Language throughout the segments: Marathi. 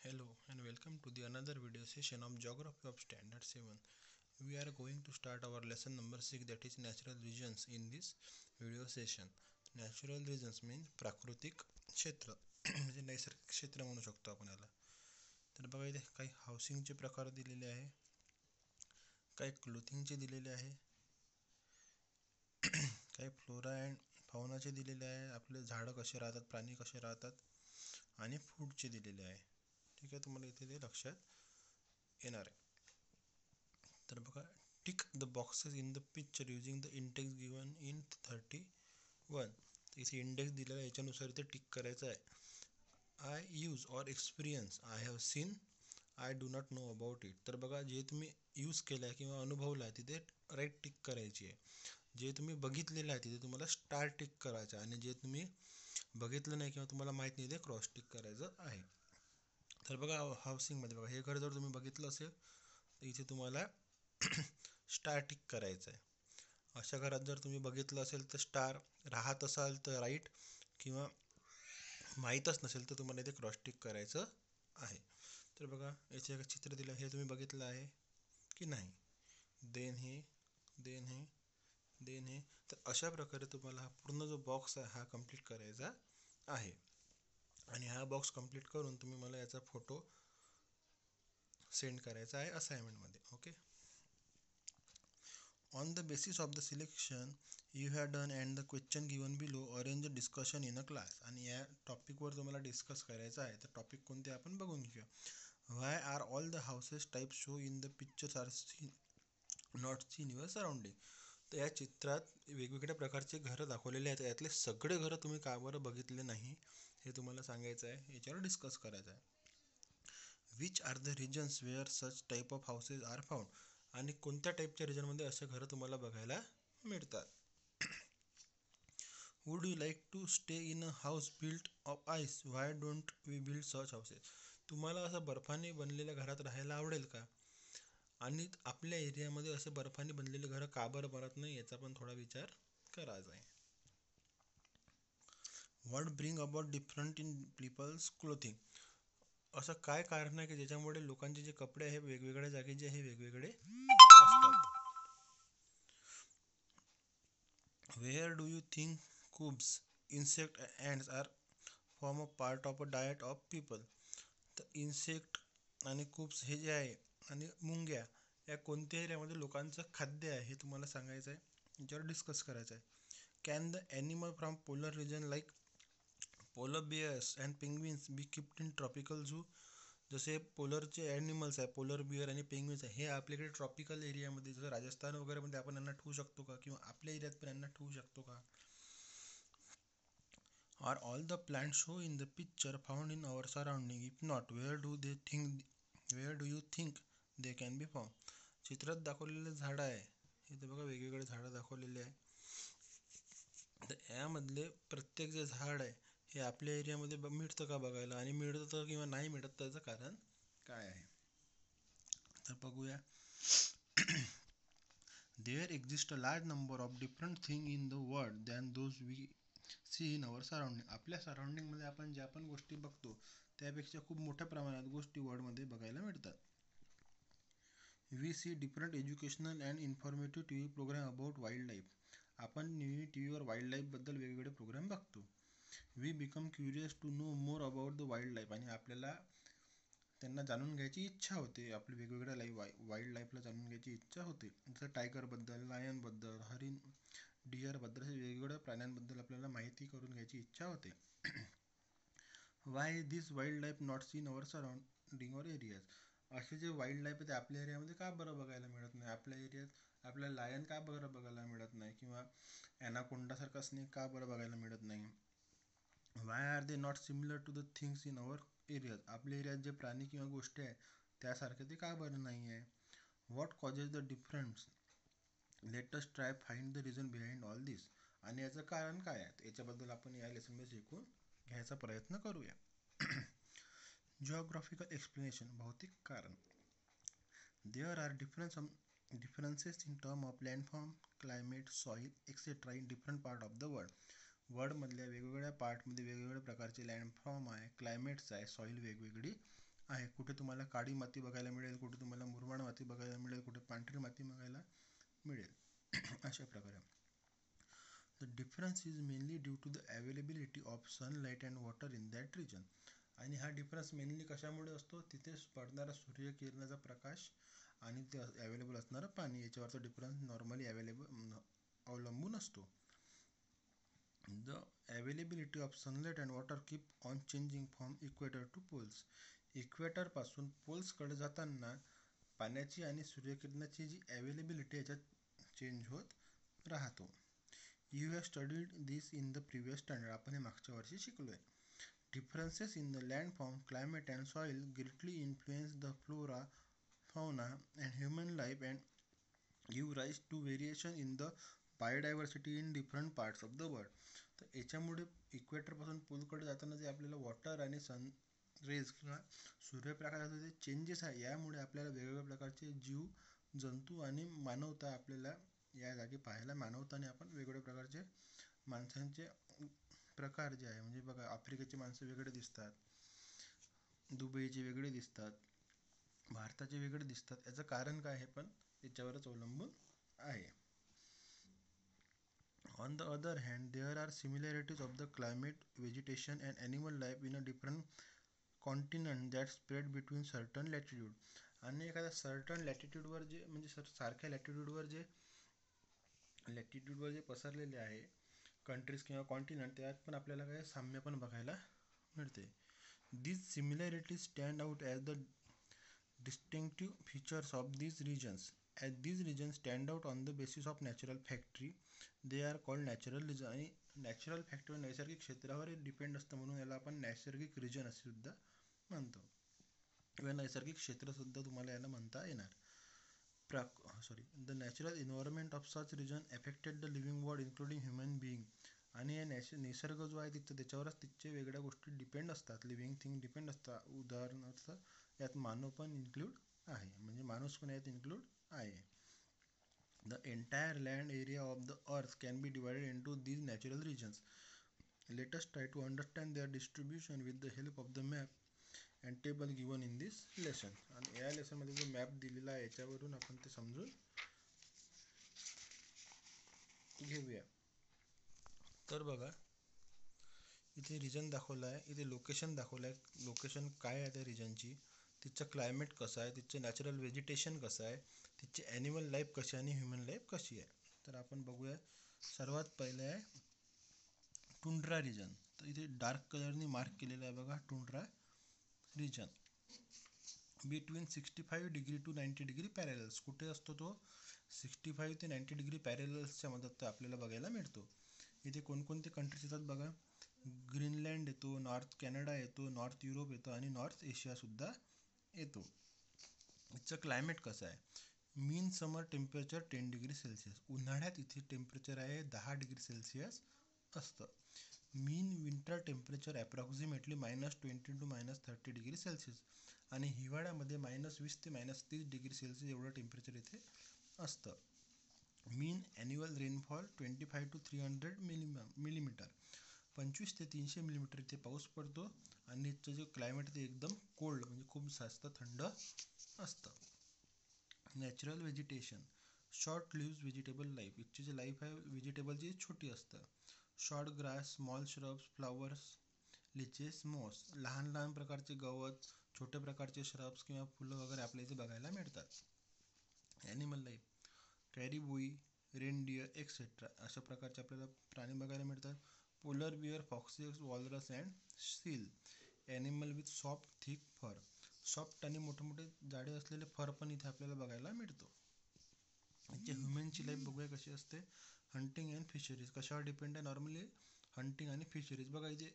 Hello and welcome to the another video session of Geography of Standard 7. We are going to start our lesson number 6, that is natural regions in this video session. Natural regions mean प्राकृतिक क्षेत्र म्हणजे नैसर्गिक क्षेत्र म्हणू शकतो आपण याला. तर बघा इथे काही हाऊसिंगचे प्रकार दिलेले आहे, काही क्लोथिंगचे दिलेले आहे, काही फ्लोरा अँड फाउनाचे दिलेले आहे, आपले झाडं कसे राहतात, प्राणी कसे राहतात आणि फूडचे दिलेले आहे. ठीक आहे, तुम्हाला इथे ते लक्षात येणार आहे. तर बघा, tick the boxes in the picture using the index given in 31. इथे इंडेक्स दिलेला आहे, याच्यानुसार इथे टिक करायचं आहे. I use or experience, I have seen, I do not know about it. तर बघा, जे तुम्ही यूज केलं आहे किंवा अनुभवलं आहे तिथे राईट टिक करायची आहे. जे तुम्ही बघितलेलं आहे तिथे तुम्हाला स्टार टिक करायचं आहे आणि जे तुम्ही बघितलं नाही किंवा तुम्हाला माहीत नाही ते क्रॉस टिक करायचं आहे. तर बघा, हाऊसिंगमध्ये बघा, हे घर जर तुम्ही बघितलं असेल तर इथे तुम्हाला स्टार टिक करायचं आहे. अशा घरात जर तुम्ही बघितलं असेल तर स्टार, राहत असाल तर राईट, किंवा माहीतच नसेल तर तुम्हाला इथे क्रॉस टिक करायचं आहे. तर बघा, याचे एक चित्र दिलं, हे तुम्ही बघितलं आहे की नाही, देन हे, देन हे, देन हे. तर अशा प्रकारे तुम्हाला हा पूर्ण जो बॉक्स आहे हा कंप्लीट करायचा आहे आणि हा बॉक्स कंप्लीट करून तुम्ही मला याचा फोटो सेंड करायचा आहे असाइनमेंटमध्ये. Okay. On the basis of the selection you have done and the question given below, arrange a discussion in a class. आणि या टॉपिकवर तुम्हाला डिस्कस करायचं आहे. तर टॉपिक कोणते आपण बघून घेऊया. Why are all the houses types show in the pictures are not seen in your surrounding? तर या चित्रात वेगवेगळ्या प्रकारचे घरं दाखवलेले आहेत, यातले सगळे घरं तुम्ही का बरं बघितले नाही हे तुम्हाला सांगायचं आहे, याच्यावर डिस्कस करायचं आहे. Which are the regions where such type of houses are found. आणि कोणत्या टाईपच्या रिजनमध्ये असे घरं तुम्हाला बघायला मिळतात. Would you like to stay in a house built of ice, why don't we build such houses. तुम्हाला असं बर्फाने बनलेल्या घरात राहायला आवडेल का, आणि आपल्या एरियामध्ये असे बर्फाने बनलेले घरं का बरं बनत नाही याचा पण थोडा विचार करायचा आहे. What bring about different in people's clothing. असं काय कारण आहे की ज्याच्यामुळे लोकांचे जे कपडे आहे वेगवेगळ्या जागेचे हे वेगवेगळे असतात. Where do you think cubs, insect ants are form a part of a diet of people. तर इन्सेक्ट आणि कुब्स हे जे आहे आणि मुंग्या या कोणत्या एरियामध्ये लोकांचं खाद्य आहे हे तुम्हाला सांगायचं आहे, याच्यावर डिस्कस करायचं आहे. Can the animal from polar region like polar bears and penguins be kept in tropical zoo. जसे पोलरचे ॲनिमल्स आहे, पोलर बिअर आणि पेंग्विन्स आहे, हे आपल्याकडे ट्रॉपिकल एरियामध्ये जसं राजस्थान वगैरेमध्ये आपण यांना ठेवू शकतो का, किंवा आपल्या एरियात पण यांना ठेवू शकतो का. Are all the plant show in the picture found in our surrounding, if not where do you think they can be found. चित्रात दाखवलेले झाडं आहे, इथे बघा वेगवेगळे झाडं दाखवलेले आहे. तर यामधले प्रत्येक जे झाड आहे हे आपल्या एरियामध्ये मिळतं का बघायला, आणि मिळतं किंवा नाही मिळत त्याचं कारण काय आहे. तर बघूया. There exist a large number of different thing in the world than those we see in our surrounding. आपल्या सराउंडिंगमध्ये आपण ज्या पण गोष्टी बघतो त्यापेक्षा खूप मोठ्या प्रमाणात गोष्टी वर्ल्डमध्ये बघायला मिळतात. We see different educational and informative T V programme about wildlife. आपण नेहमी टी व्हीवर वाईल्ड लाईफबद्दल वेगवेगळे प्रोग्राम बघतो. We become curious to know more about the wildlife. आणि आपल्याला त्यांना जाणून घ्यायची इच्छा होते, आपली वेगवेगळ्या वाईल्ड लाईफला जाणून घ्यायची इच्छा होते. जसं टायगरबद्दल, लायनबद्दल, हरिण, डिअरबद्दल, असे वेगवेगळ्या प्राण्यांबद्दल आपल्याला माहिती करून घ्यायची इच्छा होते. Why this wild life not seen our surrounding और एरियाज. असे जे वाईल्ड लाईफ आहे ते आपल्या एरियामध्ये का बरं बघायला मिळत नाही, आपल्या एरियात आपल्याला लायन का बरं बघायला मिळत नाही, किंवा ॲनाकोंडासारखा स्नेक का बरं बघायला मिळत नाही. Why are they not similar to the things in our areas. आपल्या एरियात जे प्राणी किंवा गोष्टी आहेत त्यासारखे ते का बरं नाही आहे. What causes the difference, let us try find the reason behind all this. आणि याचं कारण काय आहे याच्याबद्दल आपण या लेसनमध्ये शिकून घ्यायचा प्रयत्न करूया. जिओग्राफिकल एक्सप्लेनेशन, भौतिक कारण. There are differences in term of landform, climate, soil etcetera in different part of the world. वर्ल्डमधल्या वेगवेगळ्या पार्टमध्ये वेगवेगळ्या प्रकारचे लँडफॉर्म आहे, क्लायमेट्स आहे, सॉईल वेगवेगळी आहे. कुठे तुम्हाला काळी माती बघायला मिळेल, कुठे तुम्हाला मुरमाड माती बघायला मिळेल, कुठे पांढरी माती बघायला मिळेल. अशा प्रकारे. The difference is mainly due to the availability of sunlight and water in that region. आणि हा डिफरन्स मेनली कशामुळे असतो, तिथे पडणारा सूर्यकिरणाचा प्रकाश आणि ते अवेलेबल असणारं पाणी, याच्यावरचा डिफरन्स नॉर्मली अवलंबून असतो. The availability of sunlight and water keep on changing from equator to poles. इक्वेटरपासून पोल्सकडे जाताना पाण्याची आणि सूर्यकिरणाची जी अवेलेबिलिटी याच्यात चेंज होत राहतो. You have studied this in the previous standard. आपण हे मागच्या वर्षी शिकलो आहे. Differences in the landform, climate and soil greatly influence the flora, fauna and human life and give rise to variation in the biodiversity in different parts of the world. तर याच्यामुळे इक्वेटरपासून पोलकडे जाताना जे आपल्याला वॉटर आणि सन रेज किंवा सूर्यप्रकाशाचे जे चेंजेस आहे, यामुळे आपल्याला वेगवेगळ्या प्रकारचे जीव जंतू आणि मानवता आपल्याला या जागी पाहायला, मानवताने आपण वेगवेगळ्या प्रकारचे माणसांचे प्रकार जे आहे, म्हणजे बघा आफ्रिकेचे माणसं वेगळे दिसतात, दुबईचे वेगळे दिसतात, भारताचे वेगळे दिसतात. याचं कारण काय आहे, पण याच्यावरच अवलंबून आहे. On the other hand there are similarities of the climate, vegetation and animal life in a different continent that spread between certain latitude. आणि एखाद्या सर्टन लॅटिट्यूडवर जे म्हणजे सारख्या लॅटिट्यूडवर जे पसरलेले आहे कंट्रीज किंवा कॉन्टिनंट, त्यात पण आपल्याला काही साम्य पण बघायला मिळते. These similarities stand out as the distinctive features of these regions. As these regions stand out on the basis of natural factory, they are called natural region. आणि नॅचरल फॅक्टर नैसर्गिक क्षेत्रावर डिपेंड असतं, म्हणून याला आपण नैसर्गिक रिजन असे सुद्धा म्हणतो, किंवा नैसर्गिक क्षेत्रसुद्धा तुम्हाला याला म्हणता येणार. The natural environment of such region affected the living world including human being. आणि निसर्ग जो आहे तिथं, त्याच्यावरच तिथचे वेगळ्या गोष्टी डिपेंड असतात, लिव्हिंग थिंग डिपेंड असतात. उदाहरणार्थ यात मानव पण इन्क्लूड आहे, म्हणजे माणूस पण यात इन्क्लूड आहे. The entire land area of the earth can be divided into these natural regions. Let us try to understand their distribution with the help of the map and table given in this lesson. आणि या लेसनमध्ये जो मॅप दिलेला आहे याच्यावरून आपण ते समजून घेऊया. तर बघा, इथे रिजन दाखवला आहे, इथे लोकेशन दाखवलं आहे. लोकेशन काय आहे त्या रिजनची, तिचं क्लायमेट कसं आहे, तिचं नॅचरल व्हेजिटेशन कसं आहे, तिची ॲनिमल लाईफ कशी आणि ह्युमन लाईफ कशी आहे. तर आपण बघूया. सर्वात पहिले आहे टुंड्रा रिजन. तर इथे डार्क कलरनी मार्क केलेलं आहे बघा, tundra region. Between 65 degree to 90 degree parallels. कुठे असतो तो, 65 ते 90 डिग्री पॅरेलल्सच्या मदत आपल्याला बघायला मिळतो. इथे कोणकोणते कंट्रीज येतात बघा, ग्रीनलँड येतो, नॉर्थ कॅनडा येतो, नॉर्थ युरोप येतो आणि नॉर्थ एशियासुद्धा येतो. याचं क्लायमेट कसं आहे, mean summer temperature 10 degree Celsius. उन्हाळ्यात इथे टेम्परेचर आहे 10 डिग्री सेल्सिअस असतं. Mean winter temperature approximately -20 to -30 degree Celsius. आणि हिवाळ्यामध्ये -20 ते -30 डिग्री सेल्सिअस एवढं टेम्परेचर इथे असतं. Mean annual rainfall 25 to 300 millimetre. 25 ते 300 मिलीमीटर इथे पाऊस पडतो. आणि इथचं जे क्लायमेट ते एकदम कोल्ड, म्हणजे खूप जास्त थंड असतं. Natural vegetation, short lives vegetable life. इथची जी लाईफ आहे व्हेजिटेबलची छोटी असतं. Short grass, small shrubs, flowers, lichens, moss. लहान लहान प्रकारचे गवत, छोट्या प्रकारचे श्रब्स किंवा फुलं वगैरे आपल्या इथे बघायला मिळतात. Animal life, caribou, reindeer etcetera अशा प्रकारचे आपल्याला प्राणी बघायला मिळतात. Polar bear, foxes, walrus and seal. Animal with soft thick fur. Soft आणि मोठे मोठे जाडे असलेले फर पण इथे आपल्याला बघायला मिळतो. याची ह्युमनची लाईफ बघूया कशी असते. Hunting and fisheries. कशावर डिपेंड आहे, नॉर्मली हंटिंग आणि फिशरीज. बघा इथे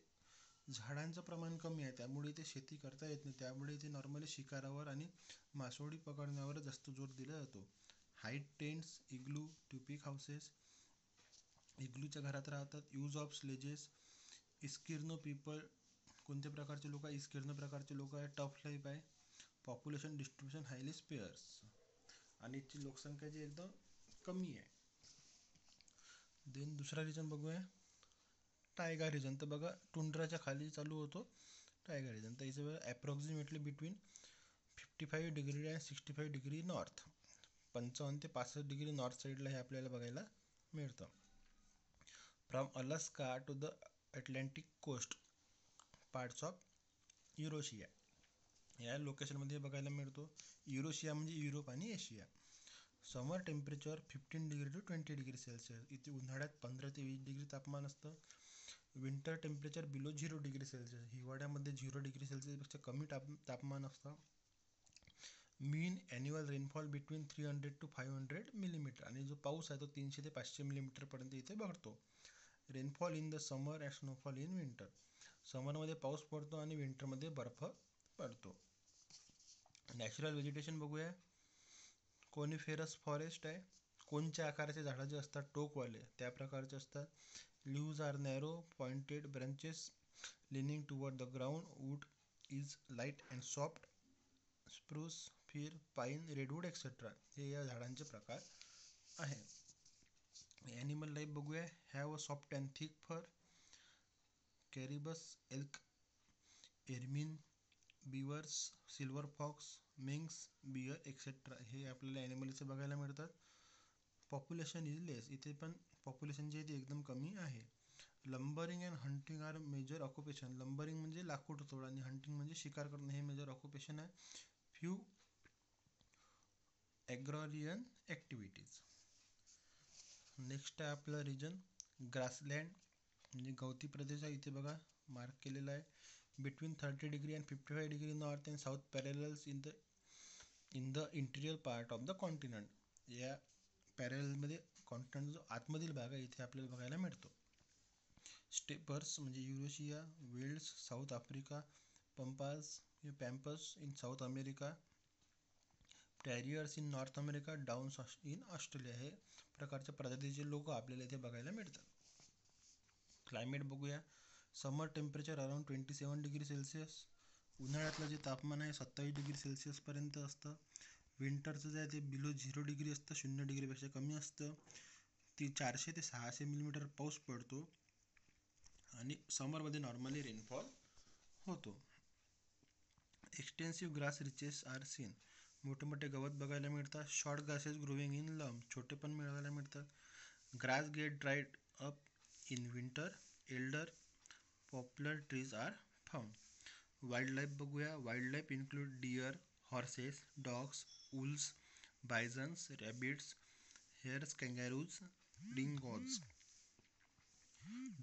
झाडांचं प्रमाण कमी आहे, त्यामुळे इथे शेती करता येत नाही, त्यामुळे इथे नॉर्मली शिकारावर आणि मासोळी पकडण्यावर जास्त जोर दिला जातो. Hide tents, igloo, tupik houses. इग्लूच्या घरात राहतात. Use of sledges, Eskimo people. कोणत्या प्रकारचे लोक आहे, इस्किर्नो प्रकारचे लोक आहे. टफ लाईफ आहे. Population distribution highly sparse. आणि याची लोकसंख्या जी एकदम कमी आहे. देन दुसरा रिजन बघूया, टायगा रिजन. तर बघा, टुंड्राच्या खाली चालू होतो टायगर रिजन. तर याचं approximately between 55 degree and 65 degree north, 55 ते 65 डिग्री नॉर्थ साईडला हे आपल्याला बघायला मिळतं. From Alaska to the Atlantic coast parts of Eurasia, या लोकेशनमध्ये बघायला मिळतो. युरोशिया म्हणजे युरोप आणि Asia. Summer temperature 15 degree to 20 degree Celsius, इथे उन्हाळ्यात 15 ते 20 डिग्री तापमान असतं. Winter temperature below 0 degree Celsius, हिवाळ्यामध्ये 0 डिग्री सेल्सिअसपेक्षा कमी तापमान असतं. Mean annual rainfall between 300 to 500 millimetre, आणि जो पाऊस आहे तो 300 ते 500 मिलीमीटरपर्यंत इथे बघतो. Rainfall in the summer and snowfall in winter, समरमध्ये पाऊस पडतो आणि विंटरमध्ये बर्फ पडतो. नॅचरल व्हेजिटेशन बघूया. कोनिफेरस फॉरेस्ट आहे, कोनच्या आकाराचे झाडं जे असतात टोकवाले त्या प्रकारचे असतात. Leaves are narrow pointed branches lining toward the ground. Wood is light and soft. Spruce, fir, pine, redwood etcetera, हे या झाडांचे प्रकार आहे. ॲनिमल लाईफ बघूया. Have a soft and thick fur. Caribous, elk, ermine, beavers, silver fox, minks, bear etcetera, हे आपल्याला ॲनिमल इथे बघायला मिळतात. पॉप्युलेशन इज लेस, इथे पण पॉप्युलेशन जे आहे ते एकदम कमी आहे. Lumbering and hunting are major occupation. Lumbering म्हणजे लाकूड तोड आणि हंटिंग म्हणजे शिकार करणं, हे मेजर ऑक्युपेशन आहे. Few agrarian activities. नेक्स्ट आहे आपलं रिजन ग्रासलँड, म्हणजे गवती प्रदेश आहे. इथे बघा मार्क केलेला आहे. Between 30 degree and 55 degree north and south parallels in the interior part of the continent. या पॅरेलमध्ये कॉन्टिनंट जो आतमधील भाग आहे इथे आपल्याला बघायला मिळतो. स्टेपर्स म्हणजे Eurasia, velds South Africa, pampas in South America, prairies in North America, downs in Australia, हे प्रकारच्या प्रजातीचे लोक आपल्याला इथे बघायला मिळतात. क्लायमेट बघूया. Summer temperature around 27 degree Celsius, उन्हाळ्यातलं जे तापमान आहे 27 डिग्री सेल्सिअसपर्यंत असतं. विंटरचं जे आहे ते बिलो 0 डिग्री असतं, 0 डिग्रीपेक्षा कमी असतं. ती 400 ते 600 मिलीमीटर पाऊस पडतो आणि समरमध्ये नॉर्मली रेनफॉल होतो. Extensive grass reaches are seen, मोठे मोठे गवत बघायला मिळतात. शॉर्ट ग्रासेस ग्रोविंग इन लंब, छोटे पण मिळायला मिळतात. Grass get dried up in winter. Alder poplar trees are found. Wild life बघूया. Wild life include deer, horses, dogs, wolves, bisons, rabbits, hares, kangaroos, dingoes.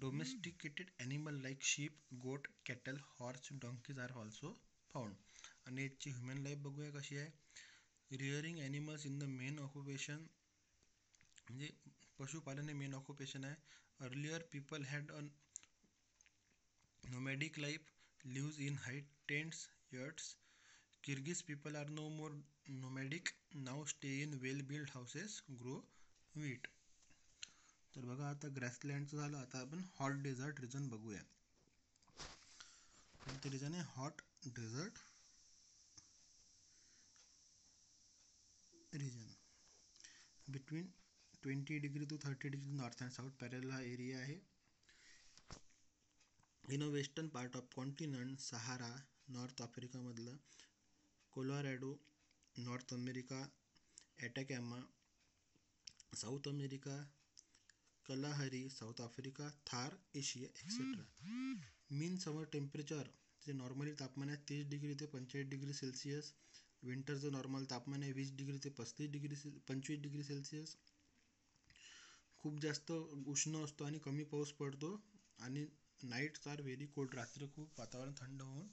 Domesticated animal like sheep, goat, cattle, horse, donkeys are also found. आणि याची ह्युमन लाईफ बघूया कशी आहे. Rearing animals in the main occupation, म्हणजे पशुपालन हे मेन ऑक्युपेशन आहे. Earlier people had a nomadic life, lives in high tents, yurts. Kyrgyz people are no more nomadic, now stay in well-built houses, grow wheat. तर बघा आता ग्रासलँडचं झालं. आता आपण हॉट डेझर्ट रिजन बघूया. कोणते रिजन आहे? Hot desert region. Between 20 degree to 30 degree north and south parallel हा एरिया आहे. In a western part of continent, Sahara north आफ्रिकामधलं, Colorado North America, Atacama South America, Kalahari South Africa, Thar Asia etcetera. Mean summer temperature जे नॉर्मली तापमान आहे 30 डिग्री ते 45 डिग्री सेल्सिअस. विंटरचं नॉर्मल तापमान आहे 20 डिग्री ते 25 डिग्री सेल्सिअस. खूप जास्त उष्ण असतो आणि कमी पाऊस पडतो आणि नाईट्स आर व्हेरी कोल्ड, रात्री खूप वातावरण थंड होऊन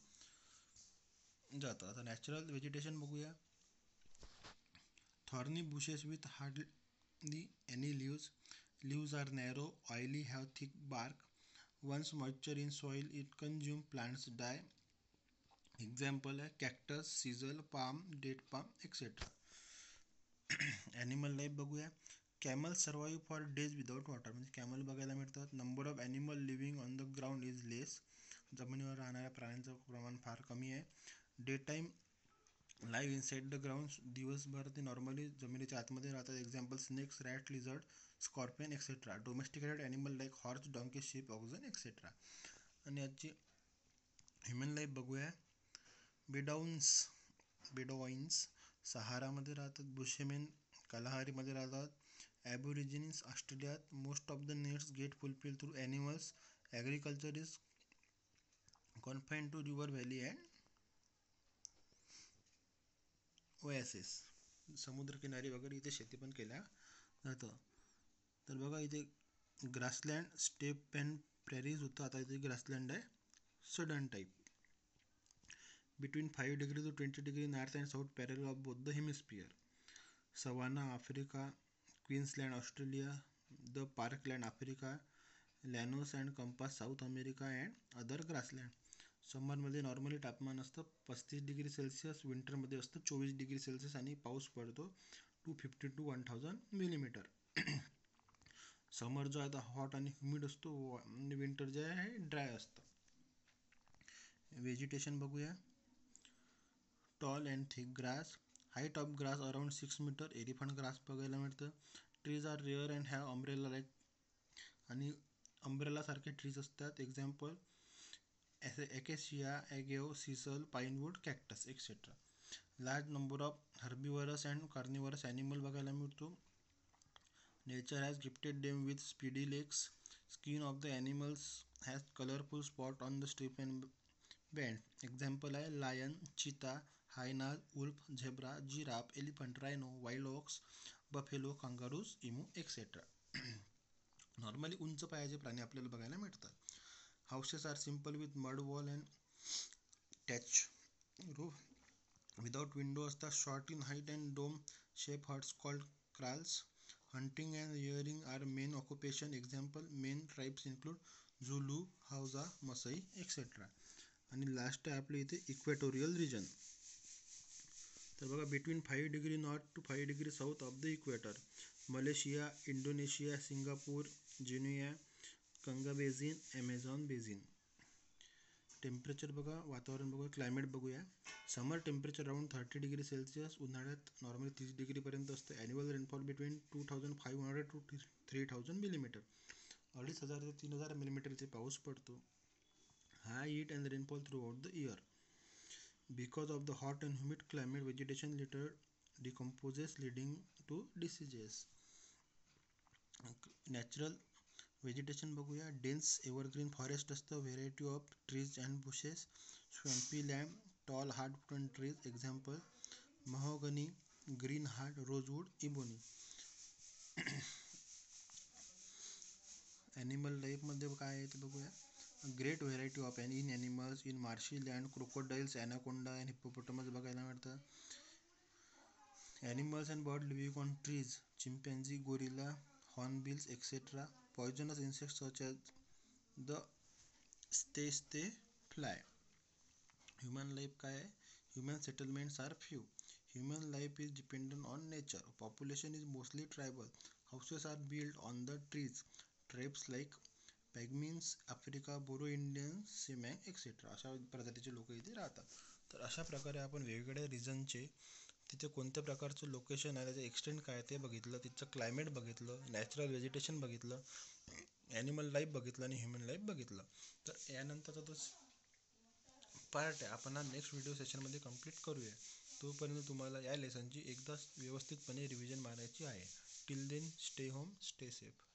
जातं. आता नॅचरल व्हेजिटेशन बघूया. Thorny bushes with hardly any leaves. Leaves are narrow, oily, have thick bark. Once moisture in soil it consume, plants die. Example आहे cactus, sisal, palm, date palm etcetera. Animal life बघूया. Camel survive for days without water, म्हणजे कॅमल बघायला मिळतात. Number of animal living on the ground is less, जमिनीवर राहणाऱ्या प्राण्यांचं प्रमाण फार कमी आहे. Day time live inside the ground, दिवसभर ते नॉर्मली जमिनीच्या आतमध्ये राहतात. Example snakes, rat, lizard, scorpion etcetera. Domesticated animal like horse, donkey, sheep, oxen etcetera. आणि याची ह्युमन लाईफ बघूया. बेडॉईन्स सहारामध्ये राहतात. बुशमेन कालाहारीमध्ये राहतात. ॲबोरिजिन्स ऑस्ट्रेलियात. Most of the needs get fulfil through animals. Agriculture is confine to river valley and oasis. समुद्रकिनारी वगैरे इथे शेती पण केल्या जातं. तर बघा इथे ग्रासलँड, स्टेप अँड प्रेरीज होतं. आता इथे ग्रासलँड आहे Sudan type. Between 5 to 20 north and south parallel of both the hemisphere. Savanna Africa. Queensland Australia. The parkland Africa. Llanos and campos South America and other grassland. समरमध्ये नॉर्मली तापमान असतं 35°C. विंटरमध्ये असतं 24°C आणि पाऊस पडतो 250 to 1000 मिलीमीटर. समर जो आहे तो हॉट आणि ह्युमिड असतो. विंटर जे आहे ड्राय असतं. व्हेजिटेशन बघूया. Tall and thick grass. Height of grass around 6 metre. Elephant grass बघायला मिळतं. Trees are rare and have umbrella like आणि अम्ब्रेलासारखे ट्रीज असतात. Example acacia, agave, sisal, pinewood, cactus etcetera. Large number of herbivorous and carnivorous animal बघायला मिळतो. Nature has gifted them with speedy legs. Skin of the animals has colourful spot on the strip and band. Example आहे lion, cheetah, hyenas, wolf, zebra, giraffe, elephant, rhino, wild ox, buffalo, kangaroos, emu etcetera. Normally उंच पायाचे प्राणी आपल्याला बघायला मिळतात. Houses are simple with mud wall and thatch roof without window असतात. Short in height and dome shape huts called kraals. Hunting and rearing are main occupation. Example main tribes include Zulu, Hausa, Maasai etcetera. आणि लास्ट आहे आपल्या इथे इक्वेटोरियल रिजन. तर बघा between 5° north to 5° south of the equator. Malaysia, Indonesia, Singapore, Guinea, Ganga basin, Amazon basin. Temperature बघा, वातावरण बघूया, क्लायमेट बघूया. Summer temperature around 30°C. उन्हाळ्यात नॉर्मली 30°पर्यंत असतं. Annual rainfall between 2500 to 3000 millimetre. 2500 ते 3000 मिलीमीटर इथे पाऊस पडतो. High heat and rainfall throughout the year. Because of the hot and humid climate, vegetation later decomposes leading to diseases. Natural vegetation बघूया. डेन्स एव्हरग्रीन फॉरेस्ट असतं. Variety of trees and bushes. Swampy land. Tall hardwood trees. Example mahogany, green heart, rosewood, ebony. Animal लाईफमध्ये काय आहे ते बघूया. Great variety of in animals in marshy land. Crocodiles, anaconda and hippopotamus बघायला मिळतात. Animals and bird living on trees. Chimpanzee, gorilla, hornbills etcetera. Poisonous insects such as the tsetse fly. Human life काय आहे. Human settlements are few. Human life is dependent on nature. Population is mostly tribal. Houses are build on the trees. Tribes like pygmies, Africa, Boro Indian, Semang etcetera. अशा प्रजातीचे लोक इथे राहतात. तर अशा प्रकारे आपण वेगवेगळ्या रिजनचे तिथे कोणत्या प्रकारचं लोकेशन आहे, त्याचं एक्सटेंट काय ते बघितलं, तिथचं क्लायमेट बघितलं, नॅचरल व्हेजिटेशन बघितलं, ॲनिमल लाईफ बघितलं आणि ह्युमन लाईफ बघितलं. तर यानंतरचा तो पार्ट आहे आपण हा नेक्स्ट व्हिडिओ सेशनमध्ये कंप्लीट करूया. तोपर्यंत तुम्हाला या लेसनची एकदा व्यवस्थितपणे रिव्हिजन मारायची आहे. Till then stay home, stay safe.